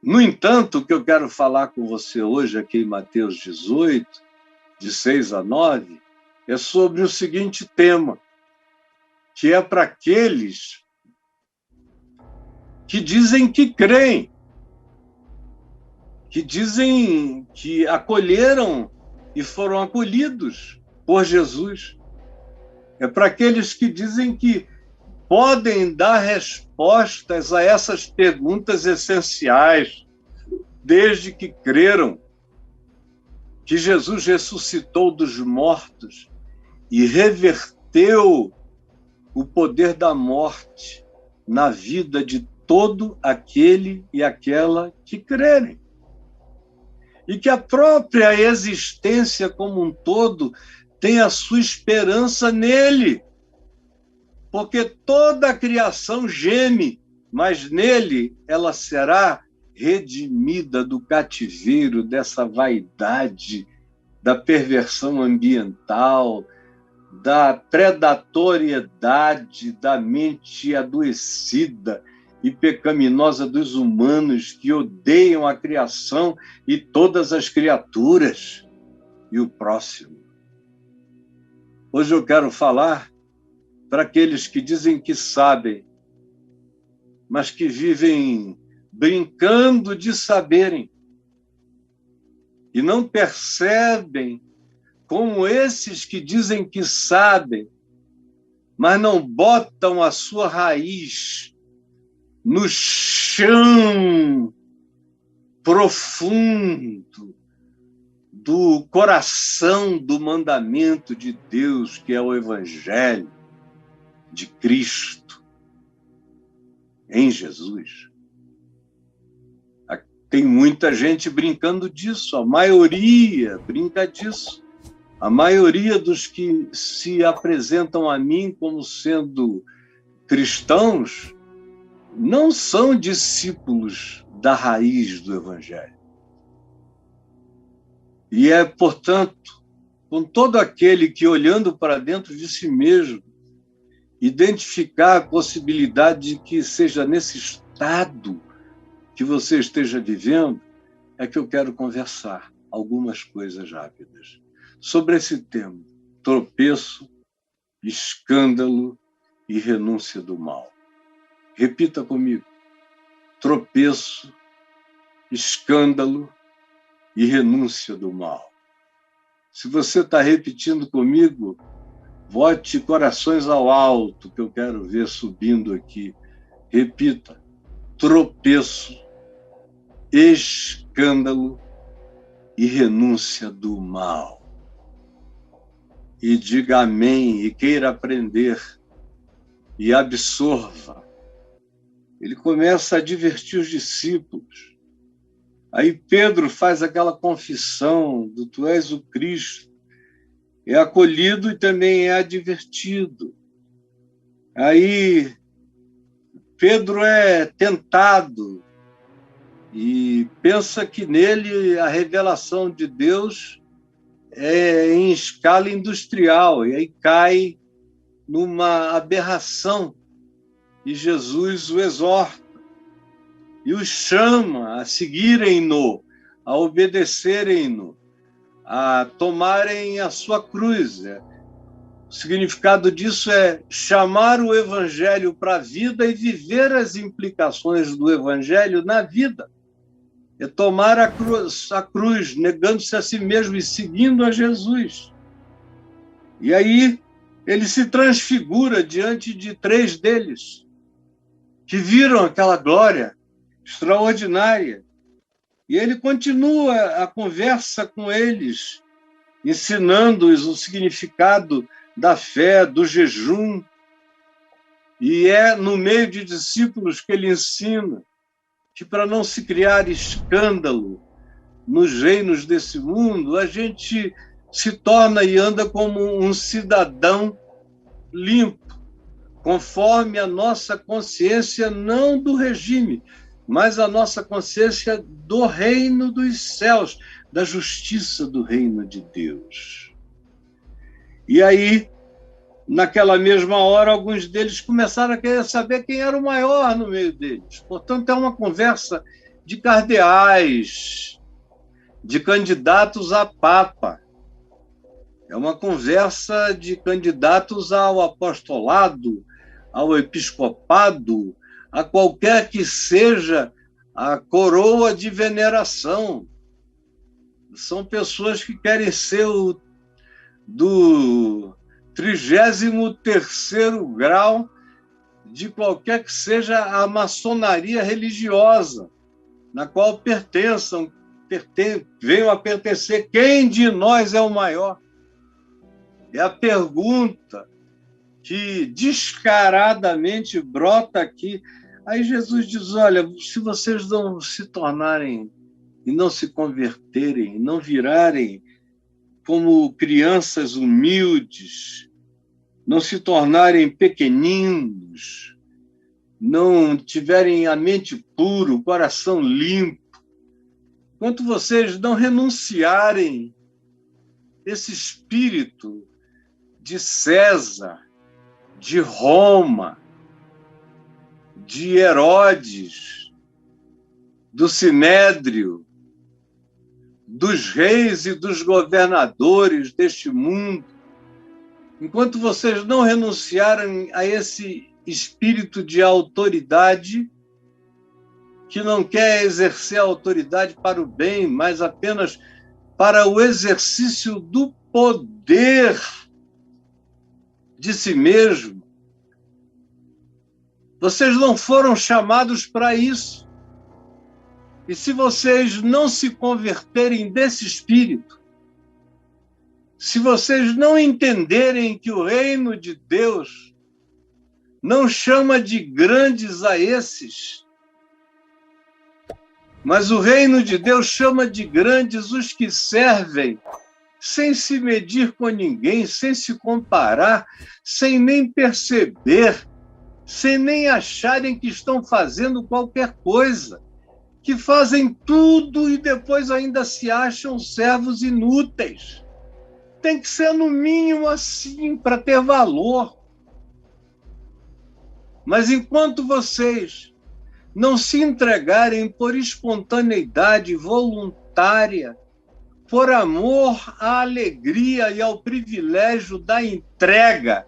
No entanto, o que eu quero falar com você hoje, aqui em Mateus 18, de 6 a 9, é sobre o seguinte tema, que é para aqueles que dizem que creem, que dizem que acolheram e foram acolhidos por Jesus. É para aqueles que dizem que podem dar respostas a essas perguntas essenciais, desde que creram que Jesus ressuscitou dos mortos e reverteu o poder da morte na vida de todo aquele e aquela que crerem. E que a própria existência como um todo tem a sua esperança nele. Porque toda a criação geme, mas nele ela será redimida do cativeiro, dessa vaidade, da perversão ambiental, da predatoriedade, da mente adoecida e pecaminosa dos humanos que odeiam a criação e todas as criaturas e o próximo. Hoje eu quero falar para aqueles que dizem que sabem, mas que vivem brincando de saberem e não percebem como esses que dizem que sabem, mas não botam a sua raiz no chão profundo do coração do mandamento de Deus, que é o Evangelho de Cristo em Jesus. Tem muita gente brincando disso, a maioria brinca disso. A maioria dos que se apresentam a mim como sendo cristãos não são discípulos da raiz do Evangelho. E é, portanto, com todo aquele que, olhando para dentro de si mesmo, identificar a possibilidade de que seja nesse estado que você esteja vivendo, é que eu quero conversar algumas coisas rápidas sobre esse tema: tropeço, escândalo e renúncia do mal. Repita comigo: tropeço, escândalo e renúncia do mal. Se você está repetindo comigo, vote corações ao alto, que eu quero ver subindo aqui. Repita: tropeço, escândalo e renúncia do mal. E diga amém, e queira aprender, e absorva. Ele começa a advertir os discípulos. Aí Pedro faz aquela confissão do tu és o Cristo, é acolhido e também é advertido. Aí Pedro é tentado e pensa que nele a revelação de Deus é em escala industrial, e aí cai numa aberração, e Jesus o exorta e os chama a seguirem-no, a obedecerem-no, a tomarem a sua cruz. O significado disso é chamar o Evangelho para a vida e viver as implicações do Evangelho na vida. É tomar a cruz, negando-se a si mesmo e seguindo a Jesus. E aí ele se transfigura diante de 3 deles, que viram aquela glória extraordinária. E ele continua a conversa com eles, ensinando-os o significado da fé, do jejum. E é no meio de discípulos que ele ensina que, para não se criar escândalo nos reinos desse mundo, a gente se torna e anda como um cidadão limpo, conforme a nossa consciência, não do regime, mas a nossa consciência do reino dos céus, da justiça do reino de Deus. E aí, naquela mesma hora, alguns deles começaram a querer saber quem era o maior no meio deles. Portanto, é uma conversa de cardeais, de candidatos a papa. É uma conversa de candidatos ao apostolado, ao episcopado, a qualquer que seja a coroa de veneração. São pessoas que querem ser do 33º grau de qualquer que seja a maçonaria religiosa, na qual venham a pertencer. Quem de nós é o maior? É a pergunta que descaradamente brota aqui. Aí Jesus diz, olha, se vocês não se tornarem e não se converterem, não virarem como crianças humildes, não se tornarem pequeninos, não tiverem a mente pura, o coração limpo, enquanto vocês não renunciarem esse espírito de César, de Roma, de Herodes, do Sinédrio, dos reis e dos governadores deste mundo, enquanto vocês não renunciarem a esse espírito de autoridade, que não quer exercer a autoridade para o bem, mas apenas para o exercício do poder de si mesmo. Vocês não foram chamados para isso. E se vocês não se converterem desse espírito, se vocês não entenderem que o reino de Deus não chama de grandes a esses, mas o reino de Deus chama de grandes os que servem sem se medir com ninguém, sem se comparar, sem nem perceber, sem nem acharem que estão fazendo qualquer coisa, que fazem tudo e depois ainda se acham servos inúteis. Tem que ser no mínimo assim para ter valor. Mas enquanto vocês não se entregarem por espontaneidade voluntária, por amor à alegria e ao privilégio da entrega,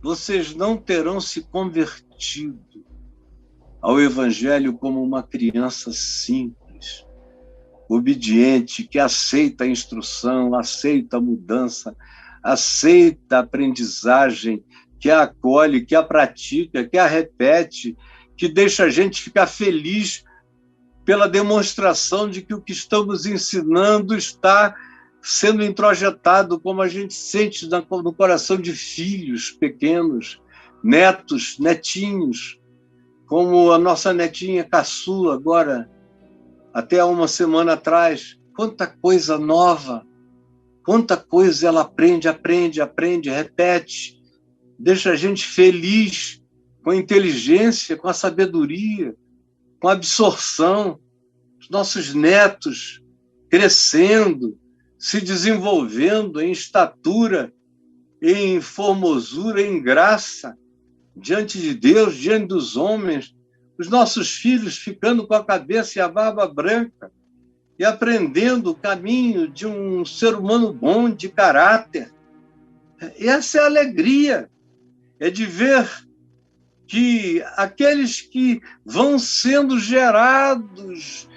vocês não terão se convertido ao Evangelho como uma criança simples, obediente, que aceita a instrução, aceita a mudança, aceita a aprendizagem, que a acolhe, que a pratica, que a repete, que deixa a gente ficar feliz pela demonstração de que o que estamos ensinando está sendo introjetado, como a gente sente no coração de filhos pequenos, netos, netinhos, como a nossa netinha caçula agora, até uma semana atrás. Quanta coisa nova, quanta coisa ela aprende, repete, deixa a gente feliz com a inteligência, com a sabedoria, com a absorção, os nossos netos crescendo, se desenvolvendo em estatura, em formosura, em graça, diante de Deus, diante dos homens, os nossos filhos ficando com a cabeça e a barba branca e aprendendo o caminho de um ser humano bom, de caráter. Essa é a alegria, é de ver que aqueles que vão sendo gerados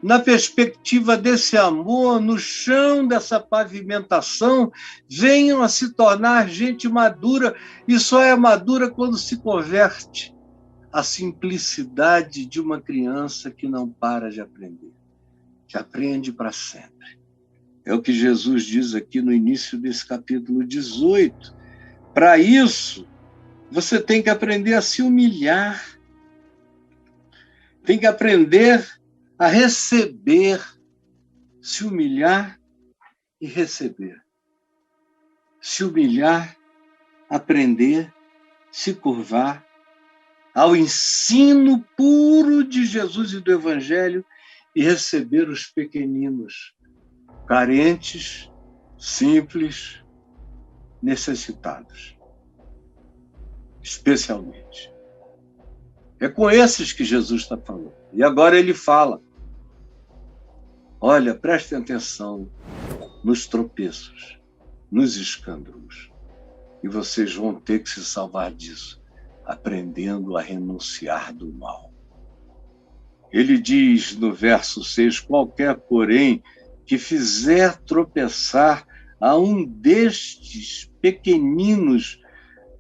na perspectiva desse amor, no chão dessa pavimentação, venham a se tornar gente madura, e só é madura quando se converte à simplicidade de uma criança que não para de aprender, que aprende para sempre. É o que Jesus diz aqui no início desse capítulo 18. Para isso, você tem que aprender a se humilhar, tem que aprender a receber, se humilhar e receber. Se humilhar, aprender, se curvar ao ensino puro de Jesus e do Evangelho e receber os pequeninos, carentes, simples, necessitados. Especialmente. É com esses que Jesus está falando. E agora ele fala: olha, prestem atenção nos tropeços, nos escândalos, e vocês vão ter que se salvar disso, aprendendo a renunciar do mal. Ele diz no verso 6, qualquer, porém, que fizer tropeçar a um destes pequeninos,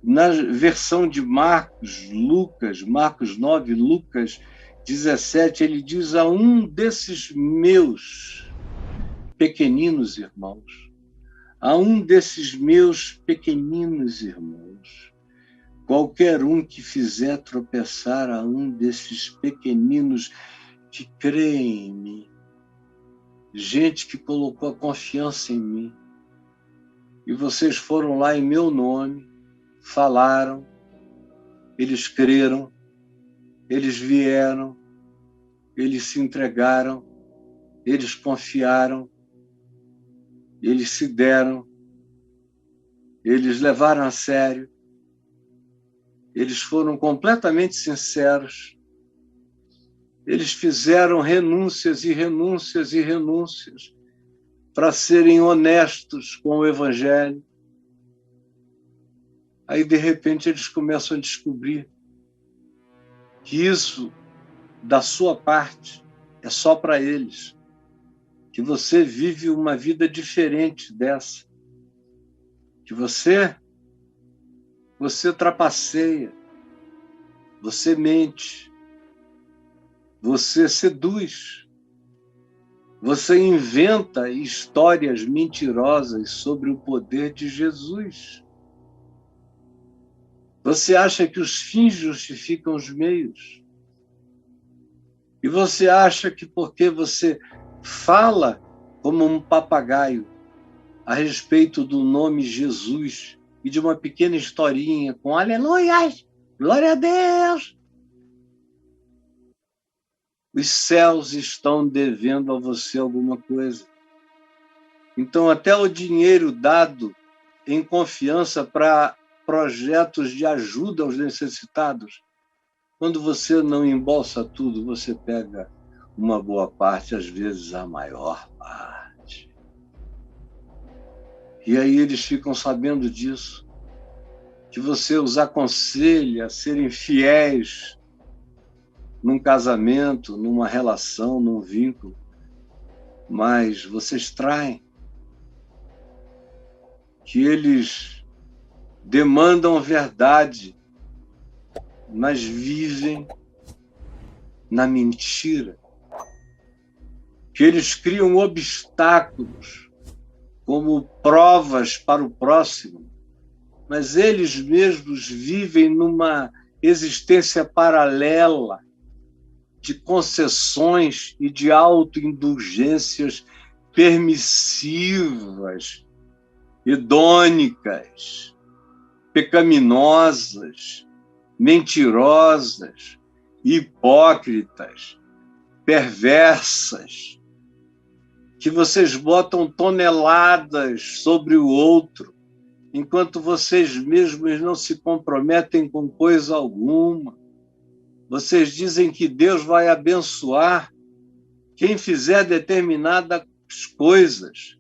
na versão de Marcos 9, Lucas 17, ele diz a um desses meus pequeninos irmãos, a um desses meus pequeninos irmãos, qualquer um que fizer tropeçar a um desses pequeninos que creem em mim, gente que colocou a confiança em mim, e vocês foram lá em meu nome, falaram, eles creram, eles vieram, eles se entregaram, eles confiaram, eles se deram, eles levaram a sério, eles foram completamente sinceros, eles fizeram renúncias e renúncias e renúncias para serem honestos com o Evangelho. Aí, de repente, eles começam a descobrir que isso, da sua parte, é só para eles, que você vive uma vida diferente dessa, que você trapaceia, você mente, você seduz, você inventa histórias mentirosas sobre o poder de Jesus. Você acha que os fins justificam os meios. E você acha que porque você fala como um papagaio a respeito do nome Jesus e de uma pequena historinha com aleluias, glória a Deus, os céus estão devendo a você alguma coisa. Então, até o dinheiro dado em confiança para projetos de ajuda aos necessitados, quando você não embolsa tudo, você pega uma boa parte, às vezes a maior parte. E aí eles ficam sabendo disso, que você os aconselha a serem fiéis num casamento, numa relação, num vínculo, mas vocês traem, que eles demandam verdade, mas vivem na mentira, que eles criam obstáculos como provas para o próximo, mas eles mesmos vivem numa existência paralela de concessões e de autoindulgências permissivas, hedônicas, pecaminosas, mentirosas, hipócritas, perversas, que vocês botam toneladas sobre o outro, enquanto vocês mesmos não se comprometem com coisa alguma. Vocês dizem que Deus vai abençoar quem fizer determinadas coisas,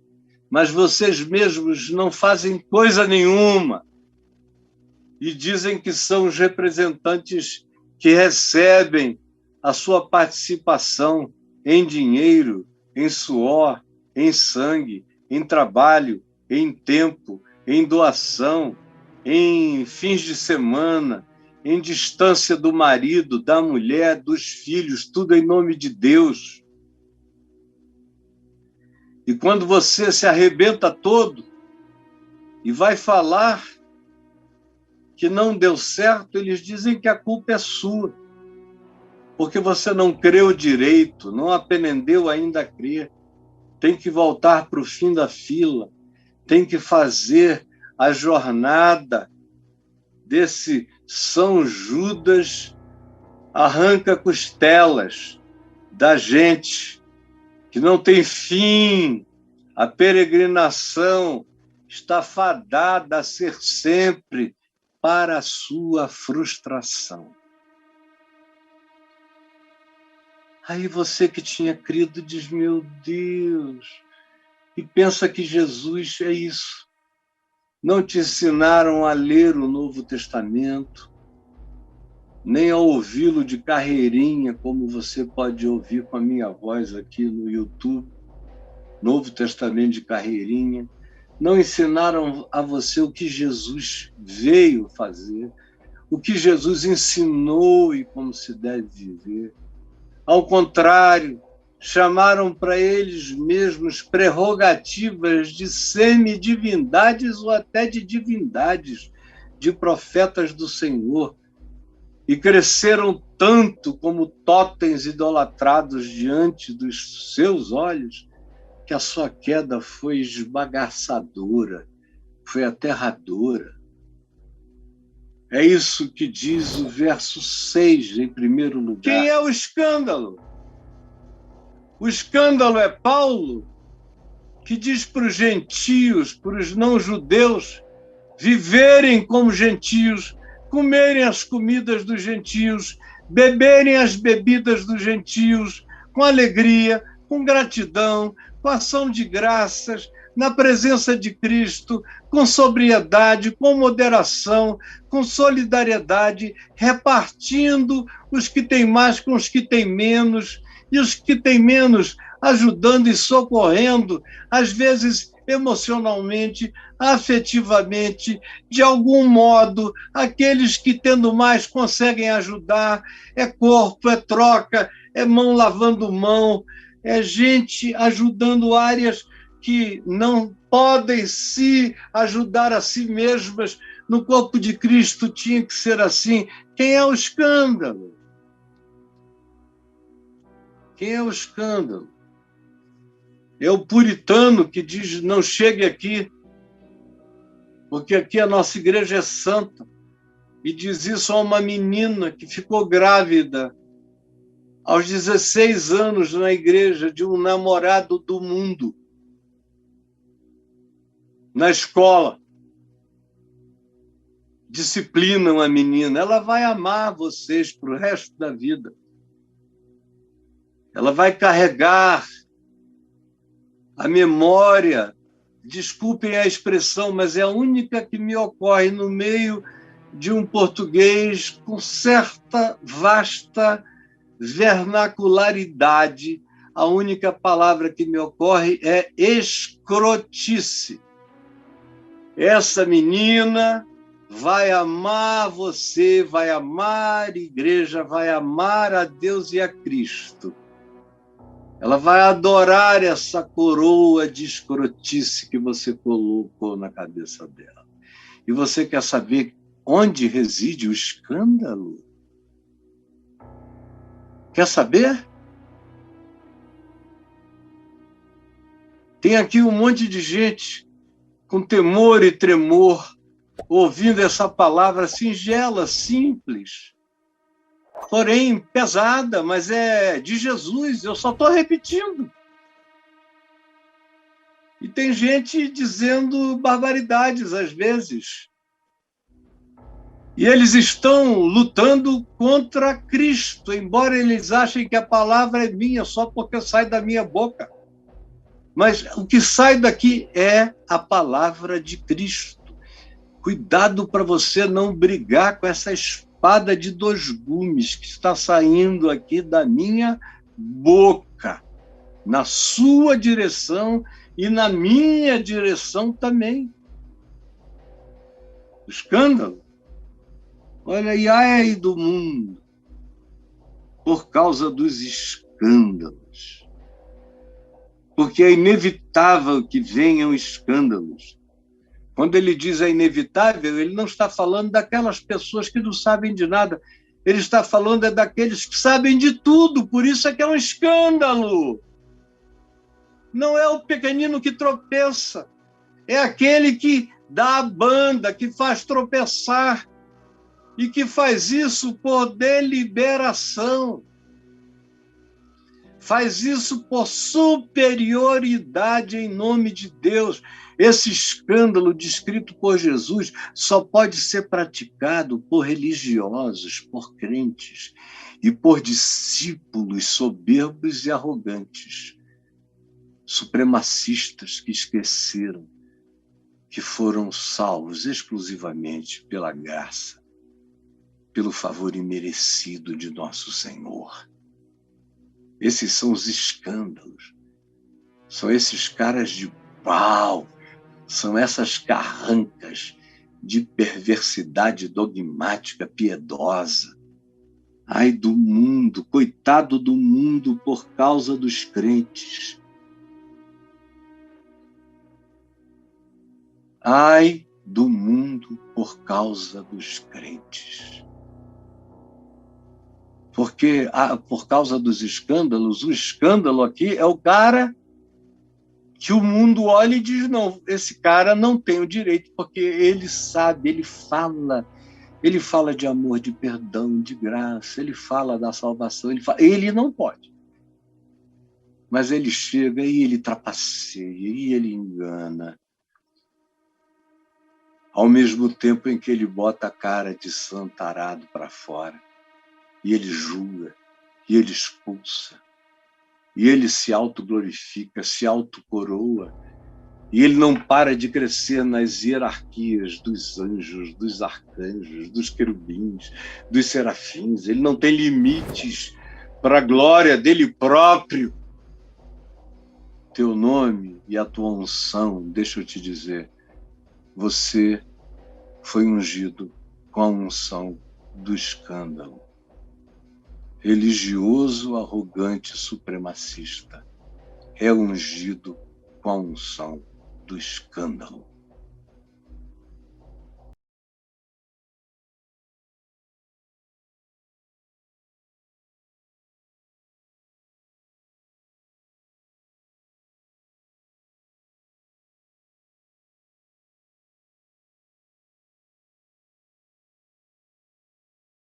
mas vocês mesmos não fazem coisa nenhuma e dizem que são os representantes que recebem a sua participação em dinheiro, em suor, em sangue, em trabalho, em tempo, em doação, em fins de semana, em distância do marido, da mulher, dos filhos, tudo em nome de Deus. E quando você se arrebenta todo e vai falar que não deu certo, eles dizem que a culpa é sua, porque você não creu direito, não aprendeu ainda a crer, tem que voltar para o fim da fila, tem que fazer a jornada desse São Judas arranca-costelas da gente, que não tem fim. A peregrinação está fadada a ser sempre para a sua frustração. Aí você que tinha crido diz, meu Deus, e pensa que Jesus é isso. Não te ensinaram a ler o Novo Testamento, nem a ouvi-lo de carreirinha, como você pode ouvir com a minha voz aqui no YouTube, Novo Testamento de carreirinha. Não ensinaram a você o que Jesus veio fazer, o que Jesus ensinou e como se deve viver. Ao contrário, chamaram para eles mesmos prerrogativas de semidivindades ou até de divindades, de profetas do Senhor, e cresceram tanto como totens idolatrados diante dos seus olhos, que a sua queda foi esbagaçadora, foi aterradora. É isso que diz o verso 6, em primeiro lugar. Quem é o escândalo? O escândalo é Paulo, que diz para os gentios, para os não-judeus, viverem como gentios, comerem as comidas dos gentios, beberem as bebidas dos gentios, com alegria, com gratidão, com ação de graças, na presença de Cristo, com sobriedade, com moderação, com solidariedade, repartindo os que têm mais com os que têm menos, e os que têm menos ajudando e socorrendo, às vezes emocionalmente, afetivamente, de algum modo, aqueles que tendo mais conseguem ajudar. É corpo, é troca, é mão lavando mão, é gente ajudando áreas que não podem se ajudar a si mesmas. No corpo de Cristo tinha que ser assim. Quem é o escândalo? Quem é o escândalo? É o puritano que diz, não chegue aqui, porque aqui a nossa igreja é santa. E diz isso a uma menina que ficou grávida aos 16 anos na igreja de um namorado do mundo. Na escola. Disciplinam a menina. Ela vai amar vocês para o resto da vida. Ela vai carregar a memória, desculpem a expressão, mas é a única que me ocorre no meio de um português com certa vasta vernacularidade. A única palavra que me ocorre é escrotice. Essa menina vai amar você, vai amar a igreja, vai amar a Deus e a Cristo. Ela vai adorar essa coroa de escrotice que você colocou na cabeça dela. E você quer saber onde reside o escândalo? Quer saber? Tem aqui um monte de gente com temor e tremor, ouvindo essa palavra singela, simples, porém pesada, mas é de Jesus, eu só estou repetindo. E tem gente dizendo barbaridades às vezes. E eles estão lutando contra Cristo, embora eles achem que a palavra é minha só porque sai da minha boca. Mas o que sai daqui é a palavra de Cristo. Cuidado para você não brigar com essa espada de dois gumes que está saindo aqui da minha boca, na sua direção e na minha direção também. Escândalo. Olha, e ai do mundo, por causa dos escândalos. Porque é inevitável que venham escândalos. Quando ele diz é inevitável, ele não está falando daquelas pessoas que não sabem de nada. Ele está falando daqueles que sabem de tudo, por isso é que é um escândalo. Não é o pequenino que tropeça, é aquele que dá a banda, que faz tropeçar, e que faz isso por deliberação. Faz isso por superioridade em nome de Deus. Esse escândalo descrito por Jesus só pode ser praticado por religiosos, por crentes e por discípulos soberbos e arrogantes, supremacistas que esqueceram que foram salvos exclusivamente pela graça, pelo favor imerecido de nosso Senhor. Esses são os escândalos. São esses caras de pau. São essas carrancas de perversidade dogmática piedosa. Ai do mundo, coitado do mundo por causa dos crentes. Ai do mundo por causa dos crentes. Porque, por causa dos escândalos, o escândalo aqui é o cara que o mundo olha e diz, não, esse cara não tem o direito, porque ele sabe, ele fala de amor, de perdão, de graça, ele fala da salvação, ele não pode. Mas ele chega e ele trapaceia, e ele engana. Ao mesmo tempo em que ele bota a cara de santarado para fora, e ele julga, e ele expulsa, e ele se autoglorifica, se autocoroa, e ele não para de crescer nas hierarquias dos anjos, dos arcanjos, dos querubins, dos serafins. Ele não tem limites para a glória dele próprio. Teu nome e a tua unção, deixa eu te dizer, você foi ungido com a unção do escândalo. Religioso, arrogante, supremacista, é ungido com a unção do escândalo.